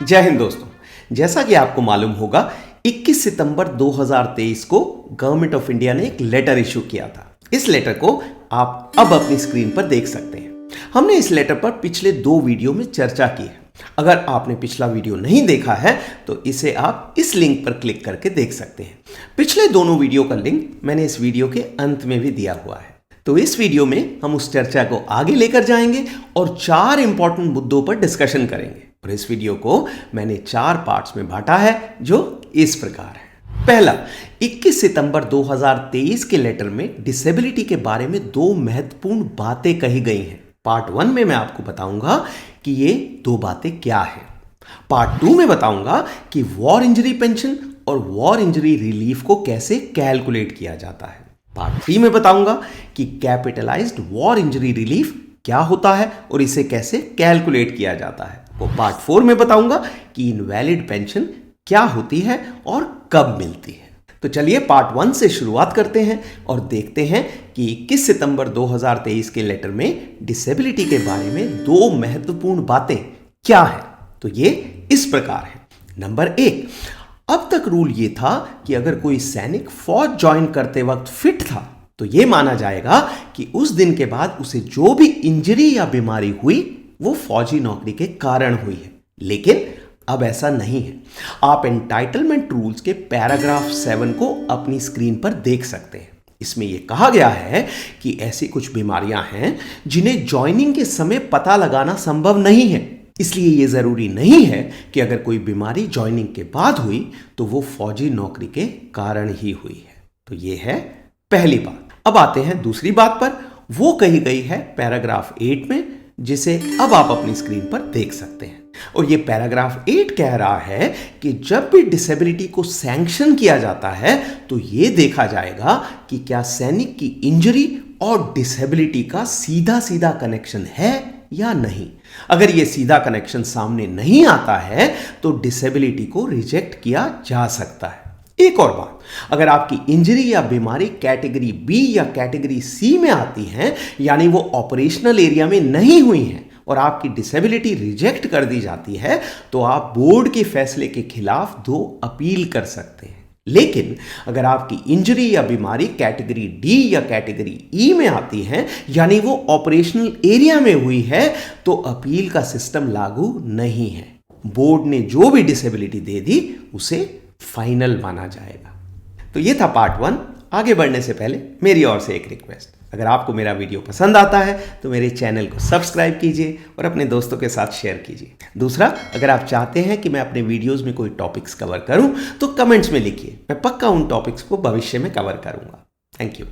जय हिंद दोस्तों। जैसा कि आपको मालूम होगा 21 सितंबर 2023 को गवर्नमेंट ऑफ इंडिया ने एक लेटर इशू किया था। इस लेटर को आप अब अपनी स्क्रीन पर देख सकते हैं। हमने इस लेटर पर पिछले 2 वीडियो में चर्चा की है। अगर आपने पिछला वीडियो नहीं देखा है तो इसे आप इस लिंक पर क्लिक करके देख सकते हैं। पिछले दोनों वीडियो का लिंक मैंने इस वीडियो के अंत में भी दिया हुआ है। तो इस वीडियो में हम उस चर्चा को आगे लेकर जाएंगे और 4 इंपॉर्टेंट मुद्दों पर डिस्कशन करेंगे। और इस वीडियो को मैंने 4 पार्ट्स में बांटा है जो इस प्रकार है। पहला, 21 सितंबर 2023 के लेटर में डिसेबिलिटी के बारे में 2 महत्वपूर्ण बातें कही गई हैं। पार्ट 1 में मैं आपको बताऊंगा कि ये 2 बातें क्या है। पार्ट 2 में बताऊंगा कि वॉर इंजरी पेंशन और वॉर इंजरी रिलीफ को कैसे कैलकुलेट किया जाता है। पार्ट 3 में बताऊंगा कि कैपिटलाइज्ड वॉर इंजरी रिलीफ क्या होता है और इसे कैसे कैलकुलेट किया जाता है। वो पार्ट 4 में बताऊंगा कि इनवैलिड पेंशन क्या होती है और कब मिलती है। तो चलिए पार्ट 1 से शुरुआत करते हैं और देखते हैं कि 21 सितंबर 2023 के लेटर में डिसेबिलिटी के बारे में 2 महत्वपूर्ण बातें क्या है। तो ये इस प्रकार है। नंबर 1, अब तक रूल ये था कि अगर कोई सैनिक फौज ज्वाइन करते वक्त फिट था तो ये माना जाएगा कि उस दिन के बाद उसे जो भी इंजरी या बीमारी हुई वो फौजी नौकरी के कारण हुई है। लेकिन अब ऐसा नहीं है। आप एंटाइटलमेंट रूल्स के पैराग्राफ 7 को अपनी स्क्रीन पर देख सकते हैं। इसमें यह कहा गया है कि ऐसी कुछ बीमारियां हैं जिन्हें ज्वाइनिंग के समय पता लगाना संभव नहीं है। इसलिए यह जरूरी नहीं है कि अगर कोई बीमारी ज्वाइनिंग के बाद हुई तो वो फौजी नौकरी के कारण ही हुई है। तो यह है पहली बात। अब आते हैं दूसरी बात पर। वो कही गई है पैराग्राफ 8 में, जिसे अब आप अपनी स्क्रीन पर देख सकते हैं। और ये पैराग्राफ 8 कह रहा है कि जब भी डिसेबिलिटी को सैंक्शन किया जाता है तो ये देखा जाएगा कि क्या सैनिक की इंजरी और डिसेबिलिटी का सीधा सीधा कनेक्शन है या नहीं। अगर ये सीधा कनेक्शन सामने नहीं आता है तो डिसेबिलिटी को रिजेक्ट किया जा सकता है। एक और बात, अगर आपकी इंजरी या बीमारी कैटेगरी बी या कैटेगरी सी में आती है, यानी वो ऑपरेशनल एरिया में नहीं हुई है और आपकी डिसेबिलिटी रिजेक्ट कर दी जाती है, तो आप बोर्ड के फैसले के खिलाफ 2 अपील कर सकते हैं। लेकिन अगर आपकी इंजरी या बीमारी कैटेगरी डी या कैटेगरी ई में आती है, यानी वो ऑपरेशनल एरिया में हुई है, तो अपील का सिस्टम लागू नहीं है। बोर्ड ने जो भी डिसेबिलिटी दे दी उसे फाइनल माना जाएगा। तो ये था पार्ट 1। आगे बढ़ने से पहले मेरी ओर से एक रिक्वेस्ट, अगर आपको मेरा वीडियो पसंद आता है तो मेरे चैनल को सब्सक्राइब कीजिए और अपने दोस्तों के साथ शेयर कीजिए। दूसरा, अगर आप चाहते हैं कि मैं अपने वीडियोस में कोई टॉपिक्स कवर करूं तो कमेंट्स में लिखिए, मैं पक्का उन टॉपिक्स को भविष्य में कवर करूंगा। Thank you.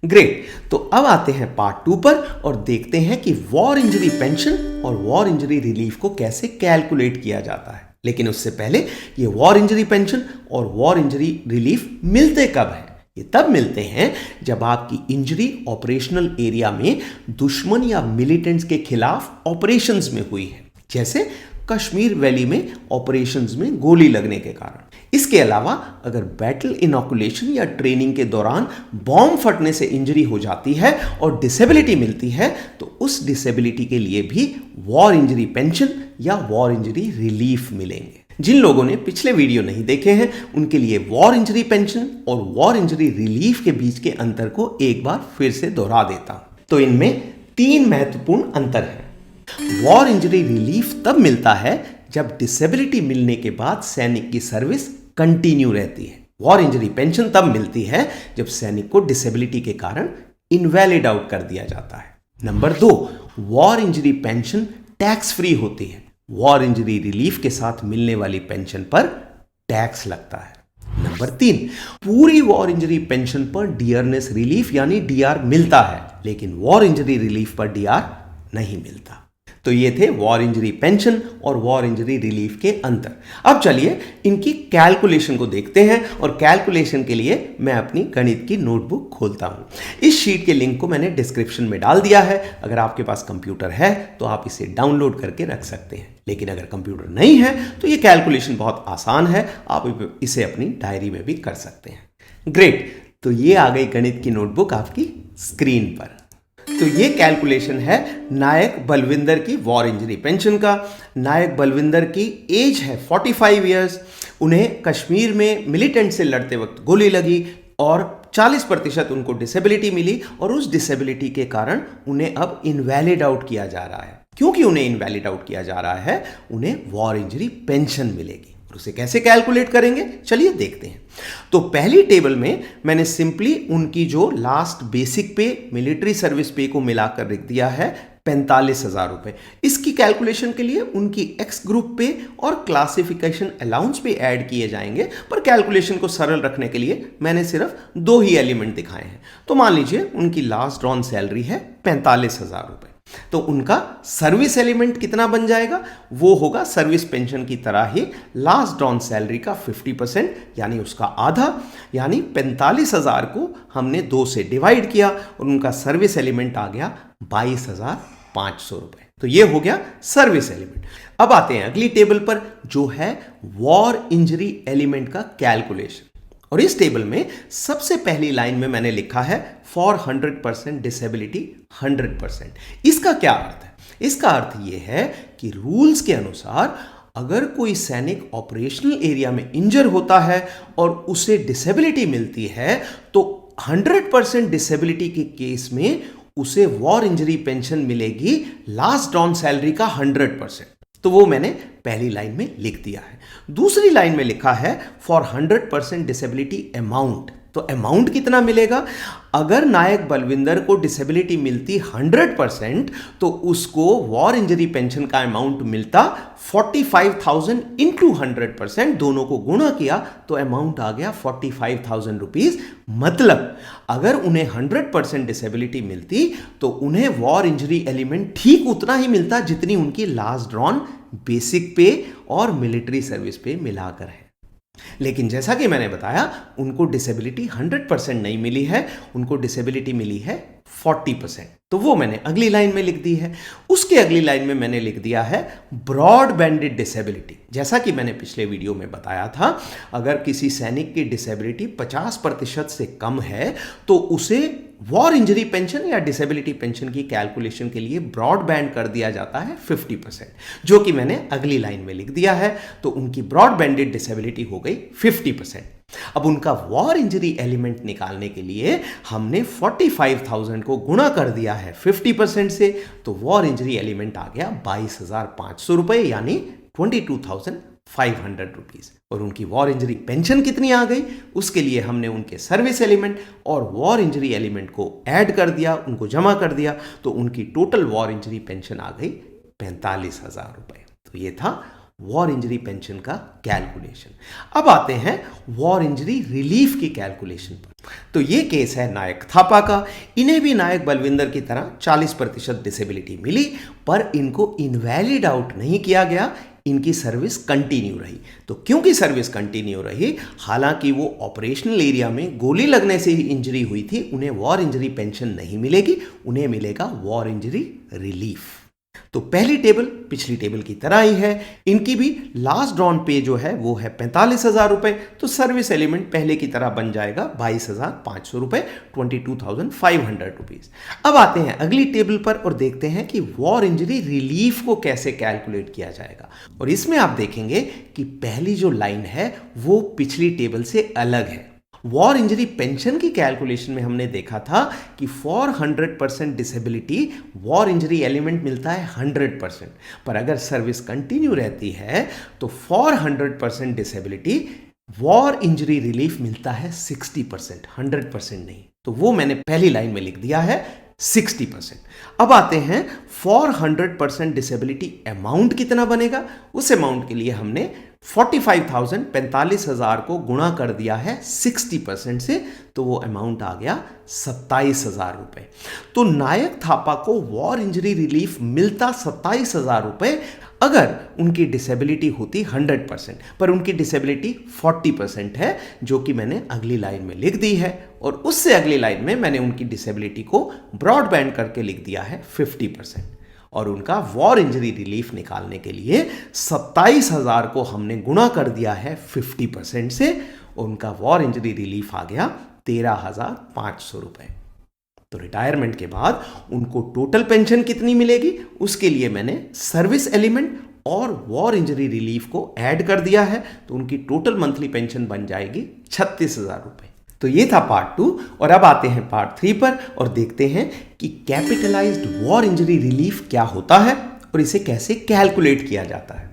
ग्रेट। तो अब आते हैं पार्ट 2 पर और देखते हैं कि वॉर इंजरी पेंशन और वॉर इंजरी रिलीफ को कैसे कैलकुलेट किया जाता है। लेकिन उससे पहले, ये वॉर इंजरी पेंशन और वॉर इंजरी रिलीफ मिलते कब है? ये तब मिलते हैं जब आपकी इंजरी ऑपरेशनल एरिया में दुश्मन या मिलिटेंट्स के खिलाफ ऑपरेशंस में हुई है, जैसे कश्मीर वैली में ऑपरेशंस में गोली लगने के कारण। इसके अलावा अगर बैटल इनॉकुलेशन या ट्रेनिंग के दौरान बॉम्ब फटने से इंजरी हो जाती है और डिसेबिलिटी मिलती है, तो उस डिसेबिलिटी के लिए भी वॉर इंजरी पेंशन या वॉर इंजरी रिलीफ मिलेंगे। जिन लोगों ने पिछले वीडियो नहीं देखे हैं उनके लिए वॉर इंजरी पेंशन और वॉर इंजरी रिलीफ के बीच के अंतर को एक बार फिर से दोहरा देता हूं। तो इनमें 3 महत्वपूर्ण अंतर हैं। वॉर इंजरी रिलीफ तब मिलता है जब डिसेबिलिटी मिलने के बाद सैनिक की सर्विस कंटिन्यू रहती है। वॉर इंजरी पेंशन तब मिलती है जब सैनिक को डिसेबिलिटी के कारण इनवैलिड आउट कर दिया जाता है। Number 2, war injury pension tax free होती है। वॉर इंजरी रिलीफ के साथ मिलने वाली पेंशन पर टैक्स लगता है। नंबर 3, पूरी वॉर इंजरी पेंशन पर डियरनेस रिलीफ यानी डीआर मिलता है, लेकिन वॉर इंजरी रिलीफ पर डीआर नहीं मिलता। तो ये थे वॉर इंजरी पेंशन और वॉर इंजरी रिलीफ के अंतर। अब चलिए इनकी कैलकुलेशन को देखते हैं और कैलकुलेशन के लिए मैं अपनी गणित की नोटबुक खोलता हूं। इस शीट के लिंक को मैंने डिस्क्रिप्शन में डाल दिया है। अगर आपके पास कंप्यूटर है तो आप इसे डाउनलोड करके रख सकते हैं, लेकिन अगर कंप्यूटर नहीं है तो ये कैलकुलेशन बहुत आसान है, आप इसे अपनी डायरी में भी कर सकते हैं। ग्रेट। तो ये आ गई गणित की नोटबुक आपकी स्क्रीन पर। तो ये कैलकुलेशन है नायक बलविंदर की वॉर इंजरी पेंशन का। नायक बलविंदर की एज है 45 ईयर्स। उन्हें कश्मीर में मिलिटेंट से लड़ते वक्त गोली लगी और 40% उनको डिसेबिलिटी मिली और उस डिसेबिलिटी के कारण उन्हें अब इनवैलिड आउट किया जा रहा है। क्योंकि उन्हें इनवैलिड आउट किया जा रहा है, उन्हें वॉर इंजरी पेंशन मिलेगी। और उसे कैसे कैलकुलेट करेंगे, चलिए देखते हैं। तो पहली टेबल में मैंने सिंपली उनकी जो लास्ट बेसिक पे, मिलिट्री सर्विस पे को मिलाकर लिख दिया है 45,000 रुपए। इसकी कैलकुलेशन के लिए उनकी एक्स ग्रुप पे और क्लासिफिकेशन अलाउंस पे ऐड किए जाएंगे, पर कैलकुलेशन को सरल रखने के लिए मैंने सिर्फ 2 ही एलिमेंट दिखाए हैं। तो मान लीजिए उनकी लास्ट ड्रॉन सैलरी है 45,000 रुपए। तो उनका सर्विस एलिमेंट कितना बन जाएगा, वो होगा सर्विस पेंशन की तरह ही लास्ट ड्रॉन सैलरी का 50%, यानी उसका आधा, यानी 45,000 को हमने 2 से डिवाइड किया और उनका सर्विस एलिमेंट आ गया 22,500 रुपए। तो ये हो गया सर्विस एलिमेंट। अब आते हैं अगली टेबल पर, जो है वॉर इंजरी एलिमेंट का कैलकुलेशन। और इस टेबल में सबसे पहली लाइन में मैंने लिखा है फॉर 100% डिसेबिलिटी 100%। इसका क्या अर्थ है? इसका अर्थ यह है कि रूल्स के अनुसार अगर कोई सैनिक ऑपरेशनल एरिया में इंजर होता है और उसे डिसेबिलिटी मिलती है, तो 100% डिसेबिलिटी के केस में उसे वॉर इंजरी पेंशन मिलेगी लास्ट ड्रॉन सैलरी का 100%। तो वो मैंने पहली लाइन में लिख दिया है। दूसरी लाइन में लिखा है फॉर 100% डिसेबिलिटी अमाउंट। तो अमाउंट कितना मिलेगा? अगर नायक बलविंदर को डिसेबिलिटी मिलती 100%, तो उसको वॉर इंजरी पेंशन का अमाउंट मिलता 45,000 इंटू 100%, दोनों को गुणा किया तो अमाउंट आ गया 45,000 रुपीज। मतलब अगर उन्हें 100% डिसेबिलिटी मिलती तो उन्हें वॉर इंजरी एलिमेंट ठीक उतना ही मिलता जितनी उनकी लास्ट ड्रॉन बेसिक पे और मिलिट्री सर्विस पे मिलाकर है। लेकिन जैसा कि मैंने बताया, उनको डिसेबिलिटी 100% नहीं मिली है, उनको डिसेबिलिटी मिली है 40%। तो वो मैंने अगली लाइन में लिख दी है। उसके अगली लाइन में मैंने लिख दिया है ब्रॉड बैंडेड डिसेबिलिटी। जैसा कि मैंने पिछले वीडियो में बताया था, अगर किसी सैनिक की डिसेबिलिटी 50% से कम है तो उसे वॉर इंजरी पेंशन या डिसेबिलिटी पेंशन की कैलकुलेशन के लिए ब्रॉड बैंड कर दिया जाता है 50%, जो कि मैंने अगली लाइन में लिख दिया है। तो उनकी ब्रॉड बैंडेड डिसेबिलिटी हो गई 50%। अब उनका वॉर इंजरी एलिमेंट निकालने के लिए हमने 45,000 को गुणा कर दिया है 50% से, तो वॉर इंजरी एलिमेंट आ गया 22,500 रुपए, यानी 22,500 रुपीज। और उनकी वॉर इंजरी पेंशन कितनी आ गई, उसके लिए हमने उनके सर्विस एलिमेंट और वॉर इंजरी एलिमेंट को ऐड कर दिया, उनको जमा कर दिया, तो उनकी टोटल वॉर इंजरी पेंशन आ गई 45,000 रुपए। तो ये था वॉर इंजरी पेंशन का कैलकुलेशन। अब आते हैं वॉर इंजरी रिलीफ की कैलकुलेशन पर। तो ये केस है नायक थापा का। इन्हें भी नायक बलविंदर की तरह 40% डिसेबिलिटी मिली, पर इनको इनवैलिड आउट नहीं किया गया, इनकी सर्विस कंटिन्यू रही। तो क्योंकि सर्विस कंटिन्यू रही, हालांकि वो ऑपरेशनल एरिया में गोली लगने से ही इंजरी हुई थी, उन्हें वॉर इंजरी पेंशन नहीं मिलेगी, उन्हें मिलेगा वॉर इंजरी रिलीफ। तो पहली टेबल पिछली टेबल की तरह ही है। इनकी भी लास्ट ड्रॉन पे जो है वो है 45,000 रुपए। तो सर्विस एलिमेंट पहले की तरह बन जाएगा 22,500 रुपए, 22,500 रुपीज। अब आते हैं अगली टेबल पर और देखते हैं कि वॉर इंजरी रिलीफ को कैसे कैलकुलेट किया जाएगा। और इसमें आप देखेंगे कि पहली जो लाइन है वो पिछली टेबल से अलग है। वॉर इंजरी पेंशन की कैलकुलेशन में हमने देखा था कि for 100% disability war injury element मिलता है 100%, पर अगर सर्विस कंटिन्यू रहती है तो for 100% disability war injury relief मिलता है 60%, 100% नहीं। तो वो मैंने पहली लाइन में लिख दिया है 60%। अब आते हैं फॉर 100% डिसेबिलिटी अमाउंट कितना बनेगा। उस अमाउंट के लिए हमने 45,000 को गुणा कर दिया है 60% से, तो वो अमाउंट आ गया 27,000 रुपए। तो नायक थापा को वॉर इंजरी रिलीफ मिलता 27,000 रुपए अगर उनकी डिसेबिलिटी होती 100%, पर उनकी डिसेबिलिटी 40% है, जो कि मैंने अगली लाइन में लिख दी है। और उससे अगली लाइन में मैंने उनकी डिसेबिलिटी को ब्रॉड बैंड करके लिख दिया है 50%। और उनका वॉर इंजरी रिलीफ निकालने के लिए 27,000 को हमने गुणा कर दिया है 50% से, और उनका वॉर इंजरी रिलीफ आ गया 13,500 रुपए। तो रिटायरमेंट के बाद उनको टोटल पेंशन कितनी मिलेगी, उसके लिए मैंने सर्विस एलिमेंट और वॉर इंजरी रिलीफ को ऐड कर दिया है, तो उनकी टोटल मंथली पेंशन बन जाएगी 36,000 रुपए। तो ये था पार्ट 2 और अब आते हैं पार्ट 3 पर और देखते हैं कि कैपिटलाइज्ड वॉर इंजरी रिलीफ क्या होता है और इसे कैसे कैलकुलेट किया जाता है।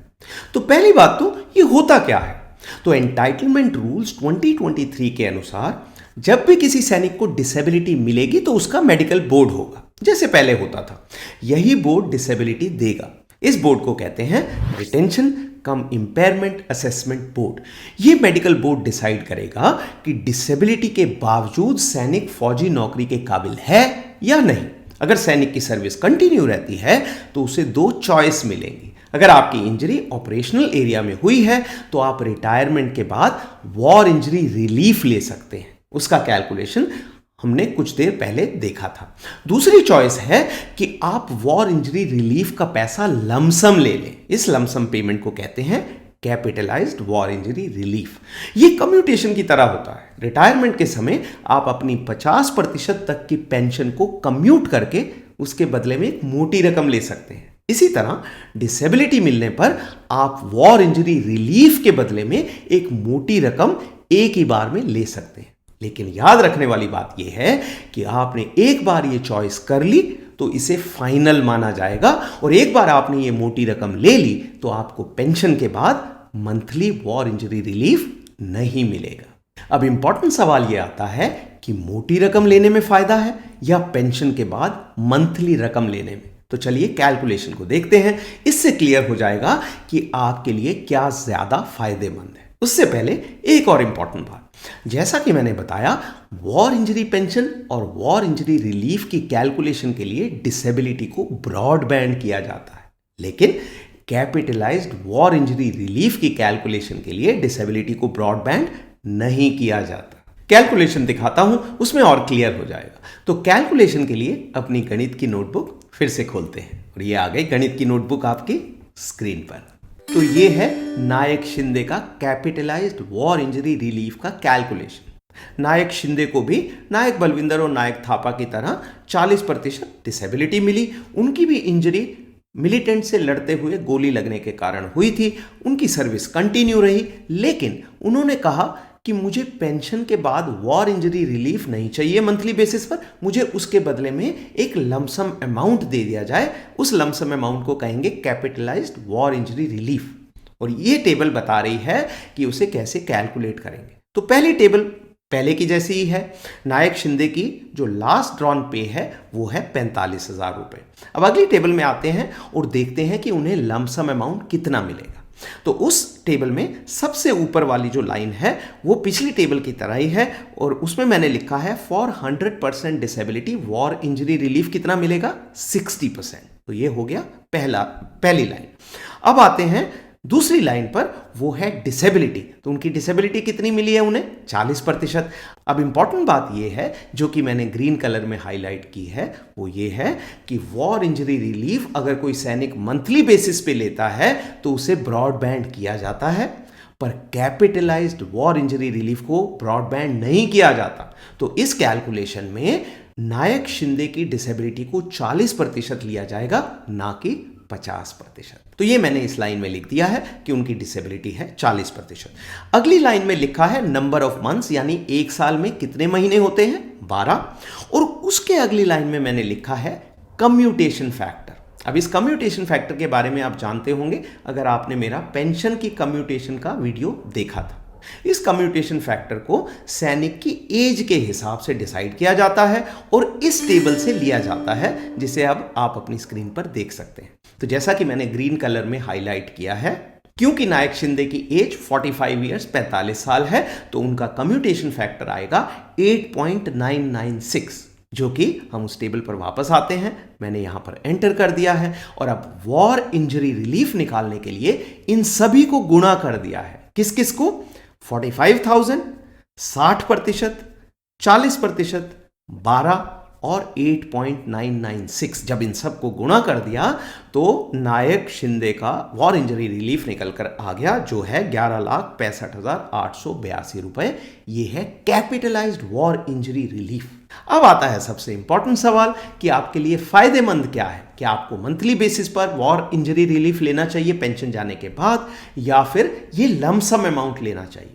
तो पहली बात तो ये होता क्या है। तो एंटाइटलमेंट रूल्स 2023 के अनुसार जब भी किसी सैनिक को डिसेबिलिटी मिलेगी तो उसका मेडिकल बोर्ड होगा, जैसे पहले होता था। यही बोर्ड डिसेबिलिटी देगा। इस बोर्ड को कहते हैं रिटेंशन कम इंपेयरमेंट असेसमेंट बोर्ड। ये मेडिकल बोर्ड डिसाइड करेगा कि डिसेबिलिटी के बावजूद सैनिक फौजी नौकरी के काबिल है या नहीं। अगर सैनिक की सर्विस कंटिन्यू रहती है तो उसे 2 चॉइस मिलेंगी। अगर आपकी इंजरी ऑपरेशनल एरिया में हुई है तो आप रिटायरमेंट के बाद वॉर इंजरी रिलीफ ले सकते हैं। उसका कैलकुलेशन हमने कुछ देर पहले देखा था। दूसरी चॉइस है कि आप वॉर इंजरी रिलीफ का पैसा लमसम ले लें। इस लमसम पेमेंट को कहते हैं कैपिटलाइज्ड वॉर इंजरी रिलीफ। ये कम्यूटेशन की तरह होता है। रिटायरमेंट के समय आप अपनी 50% तक की पेंशन को कम्यूट करके उसके बदले में एक मोटी रकम ले सकते हैं। इसी तरह डिसेबिलिटी मिलने पर आप वॉर इंजरी रिलीफ के बदले में एक मोटी रकम एक ही बार में ले सकते हैं। लेकिन याद रखने वाली बात यह है कि आपने एक बार ये चॉइस कर ली तो इसे फाइनल माना जाएगा और एक बार आपने ये मोटी रकम ले ली तो आपको पेंशन के बाद मंथली वॉर इंजरी रिलीफ नहीं मिलेगा। अब इंपॉर्टेंट सवाल यह आता है कि मोटी रकम लेने में फायदा है या पेंशन के बाद मंथली रकम लेने में। तो चलिए कैलकुलेशन को देखते हैं। इससे क्लियर हो जाएगा कि आपके लिए क्या ज्यादा फायदेमंद है। उससे पहले एक और इंपॉर्टेंट बात, जैसा कि मैंने बताया वॉर इंजरी पेंशन और वॉर इंजरी रिलीफ की कैलकुलेशन के लिए डिसेबिलिटी को ब्रॉड बैंड किया जाता है, लेकिन कैपिटलाइज्ड वॉर इंजरी रिलीफ की कैलकुलेशन के लिए डिसेबिलिटी को ब्रॉड बैंड नहीं किया जाता। कैलकुलेशन दिखाता हूं, उसमें और क्लियर हो जाएगा। तो कैलकुलेशन के लिए अपनी गणित की नोटबुक फिर से खोलते हैं और ये आ गई गणित की नोटबुक आपकी स्क्रीन पर। तो ये है नायक शिंदे का कैपिटलाइज्ड वॉर इंजरी रिलीफ का कैलकुलेशन। नायक शिंदे को भी नायक बलविंदर और नायक थापा की तरह 40% डिसेबिलिटी मिली। उनकी भी इंजरी मिलिटेंट से लड़ते हुए गोली लगने के कारण हुई थी। उनकी सर्विस कंटिन्यू रही, लेकिन उन्होंने कहा कि मुझे पेंशन के बाद वॉर इंजरी रिलीफ नहीं चाहिए मंथली बेसिस पर, मुझे उसके बदले में एक लमसम अमाउंट दे दिया जाए। उस लमसम अमाउंट को कहेंगे कैपिटलाइज्ड वॉर इंजरी रिलीफ। और ये टेबल बता रही है कि उसे कैसे कैलकुलेट करेंगे। तो पहली टेबल पहले की जैसी ही है। नायक शिंदे की जो लास्ट ड्रॉन पे है वो है 45,000 रुपए। अब अगली टेबल में आते हैं और देखते हैं कि उन्हें लमसम अमाउंट कितना मिलेगा। तो उस टेबल में सबसे ऊपर वाली जो लाइन है वो पिछली टेबल की तरह ही है और उसमें मैंने लिखा है for 100% disability war injury relief कितना मिलेगा, 60%। तो ये हो गया पहली लाइन। अब आते हैं दूसरी लाइन पर, वो है डिसेबिलिटी। तो उनकी डिसेबिलिटी कितनी मिली है उन्हें, 40%। अब इंपॉर्टेंट बात ये है जो कि मैंने ग्रीन कलर में हाईलाइट की है, वो ये है कि वॉर इंजरी रिलीफ अगर कोई सैनिक मंथली बेसिस पे लेता है तो उसे ब्रॉड बैंड किया जाता है, पर कैपिटलाइज्ड वॉर इंजरी रिलीफ को ब्रॉड बैंड नहीं किया जाता। तो इस कैलकुलेशन में नायक शिंदे की डिसेबिलिटी को 40% लिया जाएगा, ना कि 50%। तो ये मैंने इस लाइन में लिख दिया है कि उनकी डिसेबिलिटी है 40%। अगली लाइन में लिखा है नंबर ऑफ मंथ्स, यानी एक साल में कितने महीने होते हैं, 12। और उसके अगली लाइन में मैंने लिखा है कम्यूटेशन फैक्टर। अब इस कम्यूटेशन फैक्टर के बारे में आप जानते होंगे अगर आपने मेरा पेंशन की कम्यूटेशन का वीडियो देखा था। इस कम्यूटेशन फैक्टर को सैनिक की एज के हिसाब से डिसाइड किया जाता है और इस टेबल से लिया जाता है, जिसे अब आप अपनी स्क्रीन पर देख सकते हैं। तो जैसा कि मैंने ग्रीन कलर में हाईलाइट किया है, क्योंकि नायक शिंदे की एज 45 ईयर्स 45 साल है, तो उनका कम्यूटेशन फैक्टर आएगा 8.996, जो कि हम उस टेबल पर वापस आते हैं, मैंने यहां पर एंटर कर दिया है। और अब वॉर इंजरी रिलीफ निकालने के लिए इन सभी को गुणा कर दिया है। किस किस को, 45,000, 60%, 40%, 12 और 8.996। जब इन सब को गुणा कर दिया तो नायक शिंदे का वॉर इंजरी रिलीफ निकल कर आ गया, जो है 11,65,882 रुपए। ये है कैपिटलाइज्ड वॉर इंजरी रिलीफ। अब आता है सबसे इंपॉर्टेंट सवाल कि आपके लिए फायदेमंद क्या है। क्या आपको मंथली बेसिस पर वॉर इंजरी रिलीफ लेना चाहिए पेंशन जाने के बाद, या फिर ये लमसम अमाउंट लेना चाहिए?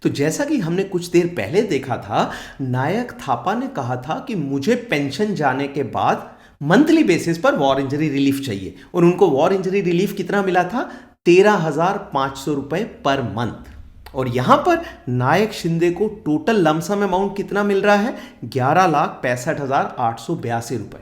तो जैसा कि हमने कुछ देर पहले देखा था, नायक थापा ने कहा था कि मुझे पेंशन जाने के बाद मंथली बेसिस पर वॉर इंजरी रिलीफ चाहिए, और उनको वॉर इंजरी रिलीफ कितना मिला था? 13,500 रुपए पर मंथ। और यहां पर नायक शिंदे को टोटल लमसम अमाउंट कितना मिल रहा है? 11,65,882 रुपए।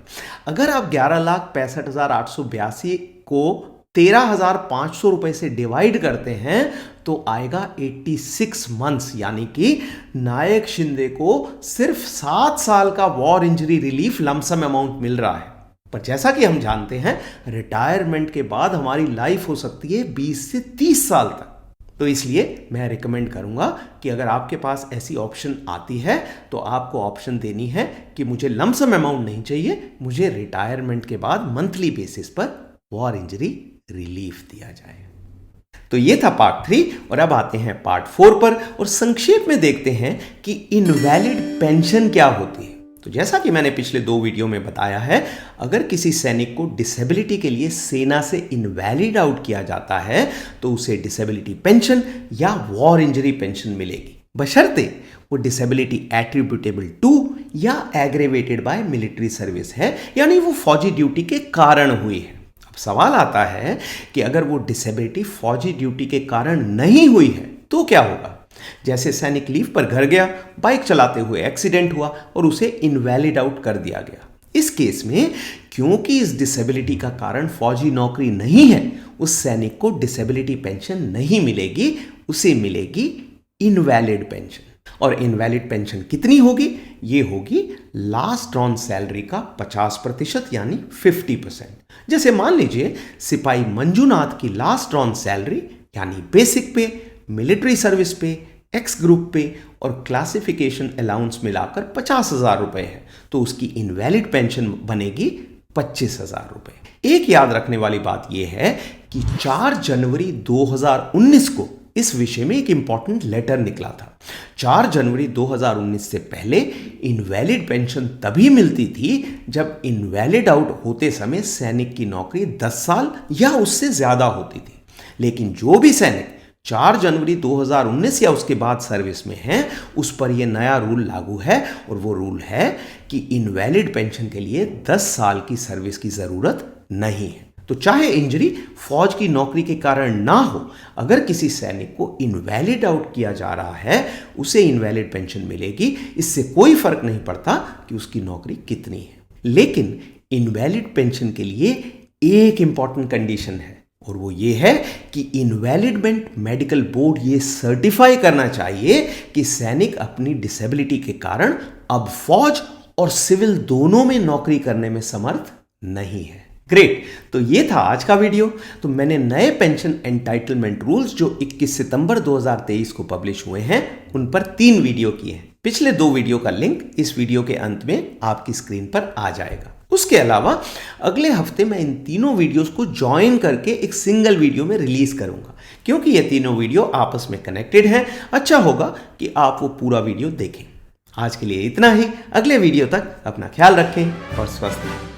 अगर आप 11,65,882 को 13,500 रुपए से डिवाइड करते हैं तो आएगा 86 मंथ्स, यानी कि नायक शिंदे को सिर्फ 7 साल का war injury relief lump sum amount मिल रहा है। पर जैसा कि हम जानते हैं, रिटायरमेंट के बाद हमारी लाइफ हो सकती है 20 से 30 साल तक। तो इसलिए मैं रिकमेंड करूंगा कि अगर आपके पास ऐसी ऑप्शन आती है तो आपको ऑप्शन देनी है कि मुझे लमसम अमाउंट नहीं चाहिए, मुझे रिटायरमेंट के बाद मंथली बेसिस पर वॉर इंजरी रिलीफ दिया जाए। तो ये था पार्ट 3, और अब आते हैं पार्ट 4 पर, और संक्षेप में देखते हैं कि इनवैलिड पेंशन क्या होती है। तो जैसा कि मैंने पिछले 2 वीडियो में बताया है, अगर किसी सैनिक को डिसेबिलिटी के लिए सेना से इनवैलिड आउट किया जाता है तो उसे डिसेबिलिटी पेंशन या वॉर इंजरी पेंशन मिलेगी, बशर्ते वो डिसेबिलिटी एट्रीब्यूटेबल टू या एग्रेवेटेड बाय मिलिट्री सर्विस है, यानी वो फौजी ड्यूटी के कारण हुई है। अब सवाल आता है कि अगर वो डिसेबिलिटी फौजी ड्यूटी के कारण नहीं हुई है तो क्या होगा? जैसे सैनिक लीव पर घर गया, बाइक चलाते हुए एक्सीडेंट हुआ और उसे इनवैलिड आउट कर दिया गया। इस केस में क्योंकि इस डिसेबिलिटी का कारण फौजी नौकरी नहीं है, उस सैनिक को डिसेबिलिटी पेंशन नहीं मिलेगी, उसे मिलेगी इनवैलिड पेंशन। और इनवैलिड पेंशन कितनी होगी? ये होगी लास्ट ऑन सैलरी का 50%, यानी 50%। जैसे मान लीजिए सिपाही मंजूनाथ की लास्ट ऑन सैलरी यानी बेसिक पे, मिलिट्री सर्विस पे, एक्स ग्रुप पे और क्लासिफिकेशन अलाउंस मिलाकर 50,000 रुपए है, तो उसकी इनवैलिड पेंशन बनेगी 25,000 रुपए। एक याद रखने वाली बात यह है कि 4 जनवरी 2019 को इस विषय में एक इंपॉर्टेंट लेटर निकला था। 4 जनवरी 2019 से पहले इनवैलिड पेंशन तभी मिलती थी जब इनवैलिड आउट होते समय सैनिक की नौकरी 10 साल या उससे ज्यादा होती थी। लेकिन जो भी सैनिक 4 जनवरी 2019 या उसके बाद सर्विस में हैं, उस पर यह नया रूल लागू है, और वो रूल है कि इनवैलिड पेंशन के लिए 10 साल की सर्विस की जरूरत नहीं है। तो चाहे इंजरी फौज की नौकरी के कारण ना हो, अगर किसी सैनिक को इनवैलिड आउट किया जा रहा है, उसे इनवैलिड पेंशन मिलेगी। इससे कोई फर्क नहीं पड़ता कि उसकी नौकरी कितनी है। लेकिन इनवैलिड पेंशन के लिए एक इंपॉर्टेंट कंडीशन है, और वो ये है कि इनवैलिडमेंट मेडिकल बोर्ड ये सर्टिफाई करना चाहिए कि सैनिक अपनी डिसेबिलिटी के कारण अब फौज और सिविल दोनों में नौकरी करने में समर्थ नहीं है। ग्रेट, तो ये था आज का वीडियो। तो मैंने नए पेंशन एंटाइटलमेंट रूल्स जो 21 सितंबर 2023 को पब्लिश हुए हैं, उन पर 3 वीडियो किए हैं। पिछले 2 वीडियो का लिंक इस वीडियो के अंत में आपकी स्क्रीन पर आ जाएगा। उसके अलावा अगले हफ्ते मैं इन तीनों वीडियोस को ज्वाइन करके एक सिंगल वीडियो में रिलीज करूंगा, क्योंकि ये तीनों वीडियो आपस में कनेक्टेड हैं। अच्छा होगा कि आप वो पूरा वीडियो देखें। आज के लिए इतना ही। अगले वीडियो तक अपना ख्याल रखें और स्वस्थ रहें।